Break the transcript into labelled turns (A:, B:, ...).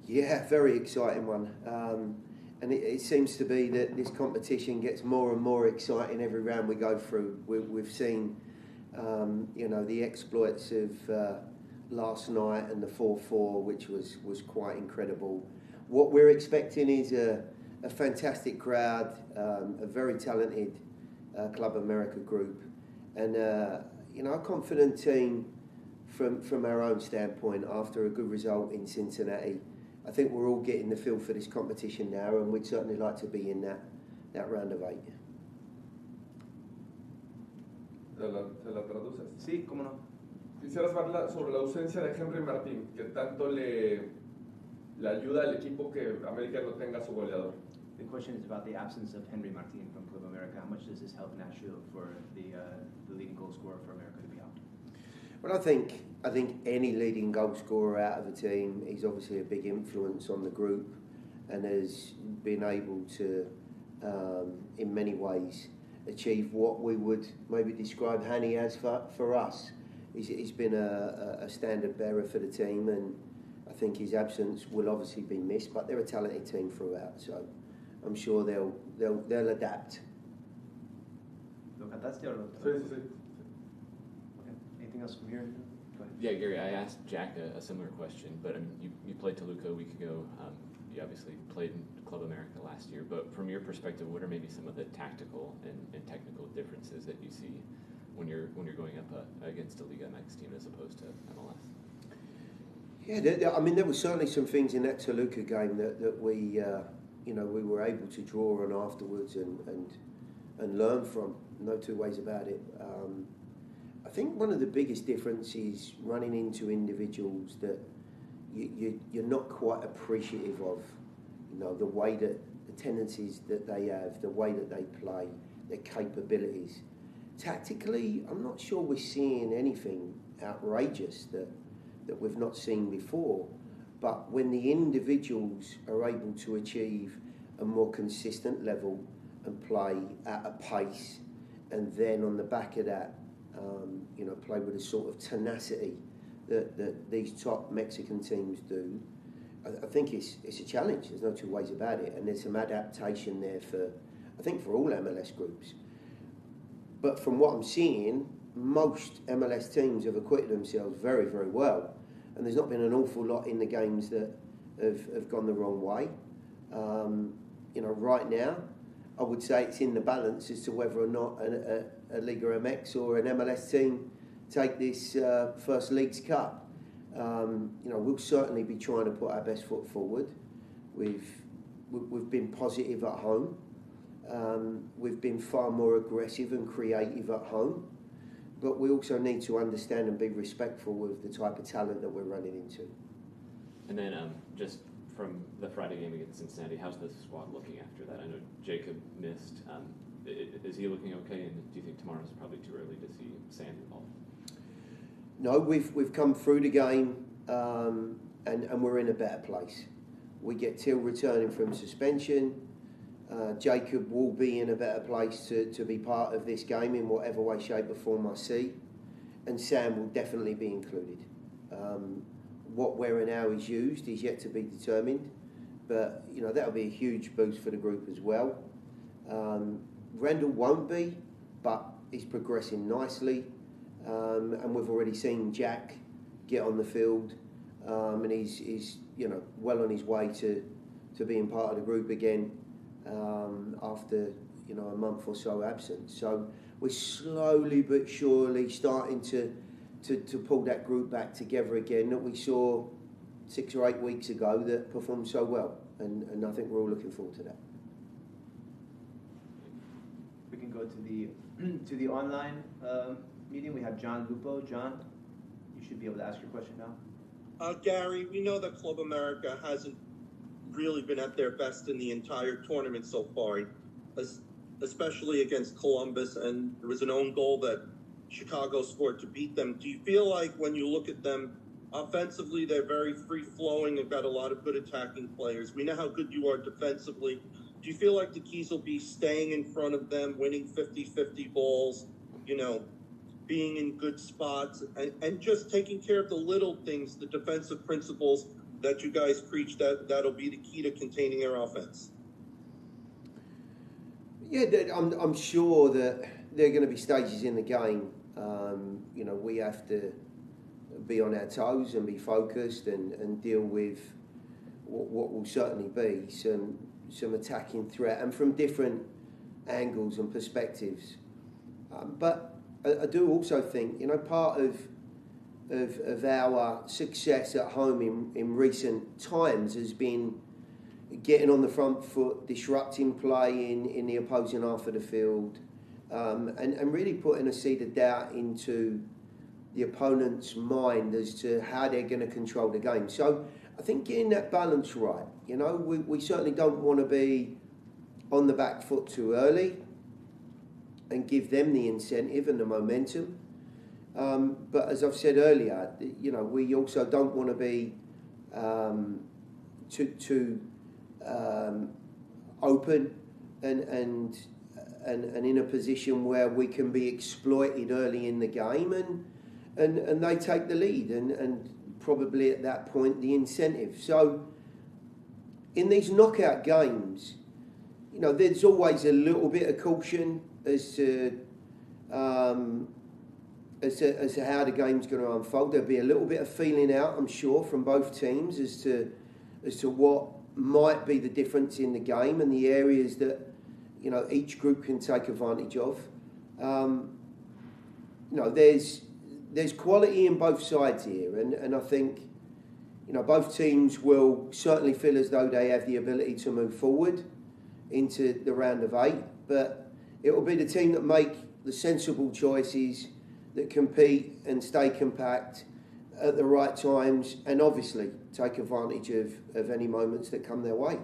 A: Yeah, very exciting one. And it seems to be that this competition gets more and more exciting every round we go through. We've seen, the exploits of last night and the 4-4, which was quite incredible. What we're expecting is a fantastic crowd, a very talented Club America group, and a confident team from our own standpoint after a good result in Cincinnati. I think we're all getting the feel for this competition now, and we'd certainly like to be in that round of 8.
B: ¿Se la traduces?
C: Sí, cómo no.
B: Quisieras hablar sobre la ausencia de Henry Martín, que tanto le ayuda al equipo que América no tenga su goleador.
C: The question is about the absence of Henry Martin from Club America. How much does this help Nashville for the leading goal scorer for America to be out?
A: Well, I think any leading goal scorer out of a team is obviously a big influence on the group, and has been able to, in many ways, achieve what we would maybe describe Hanny as for us. He's been a standard bearer for the team, and I think his absence will obviously be missed. But they're a talented team throughout, so I'm sure they'll adapt.
C: ¿Lo cantaste o lo?
B: Sí, sí, sí.
C: Okay. Anything else from here? Go ahead.
D: Yeah, Gary, I asked Jack a similar question, but I mean, you played Toluca a week ago. You obviously played in Club America last year, but from your perspective, what are maybe some of the tactical and technical differences that you see when you're going up against a Liga MX team as opposed to MLS?
A: Yeah, I mean, there were certainly some things in that Toluca game that we we were able to draw on afterwards and learn from. No two ways about it. I think one of the biggest differences is running into individuals that you're not quite appreciative of, the way that the tendencies that they have, the way that they play, their capabilities. Tactically, I'm not sure we're seeing anything outrageous that we've not seen before. But when the individuals are able to achieve a more consistent level and play at a pace, and then on the back of that, play with a sort of tenacity that these top Mexican teams do, I think it's a challenge. There's no two ways about it, and there's some adaptation there for all MLS groups. But from what I'm seeing, most MLS teams have acquitted themselves very, very well, and there's not been an awful lot in the games that have gone the wrong way. Right now, I would say it's in the balance as to whether or not a Liga MX or an MLS team take this first Leagues Cup. We'll certainly be trying to put our best foot forward. We've been positive at home. We've been far more aggressive and creative at home. But we also need to understand and be respectful of the type of talent that we're running into.
D: And then just from the Friday game against Cincinnati, how's the squad looking after that? I know Jacob missed. Is he looking okay? And do you think tomorrow's probably too early to see Sam involved?
A: No, we've come through the game and we're in a better place. We get Till returning from suspension. Jacob will be in a better place to be part of this game in whatever way, shape or form I see. And Sam will definitely be included. What, where and how he's used is yet to be determined. But, that'll be a huge boost for the group as well. Randall won't be, but he's progressing nicely. And we've already seen Jack get on the field. And he's well on his way to being part of the group again. After a month or so absent, so we're slowly but surely starting to pull that group back together again that we saw 6 or 8 weeks ago that performed so well, and I think we're all looking forward to that.
C: We can go to the online meeting. We have John Lupo. John, you should be able to ask your question now.
E: Gary, we know that Club America hasn't really been at their best in the entire tournament so far, especially against Columbus, and there was an own goal that Chicago scored to beat them. Do you feel like when you look at them offensively, they're very free-flowing, they've got a lot of good attacking players. We know how good you are defensively. Do you feel like the keys will be staying in front of them, winning 50-50 balls, being in good spots, and just taking care of the little things, the defensive principles that you guys preach that'll be the key to containing their offense?
A: Yeah, I'm sure that there are going to be stages in the game. You know, we have to be on our toes and be focused and deal with what will certainly be some attacking threat, and from different angles and perspectives. But I do also think, you know, part of our success at home in recent times has been getting on the front foot, disrupting play in the opposing half of the field, and really putting a seed of doubt into the opponent's mind as to how they're going to control the game. So I think getting that balance right, you know, we certainly don't want to be on the back foot too early and give them the incentive and the momentum. But as I've said earlier, you know, we also don't want to be too open and in a position where we can be exploited early in the game and they take the lead and probably at that point the incentive. So in these knockout games, you know, there's always a little bit of caution as to how the game's going to unfold. There'll be a little bit of feeling out, I'm sure, from both teams as to what might be the difference in the game and the areas that, you know, each group can take advantage of. You know, there's quality in both sides here, and I think, you know, both teams will certainly feel as though they have the ability to move forward into the round of 8, but it will be the team that make the sensible choices, that compete and stay compact at the right times, and obviously take advantage of any moments that come their way.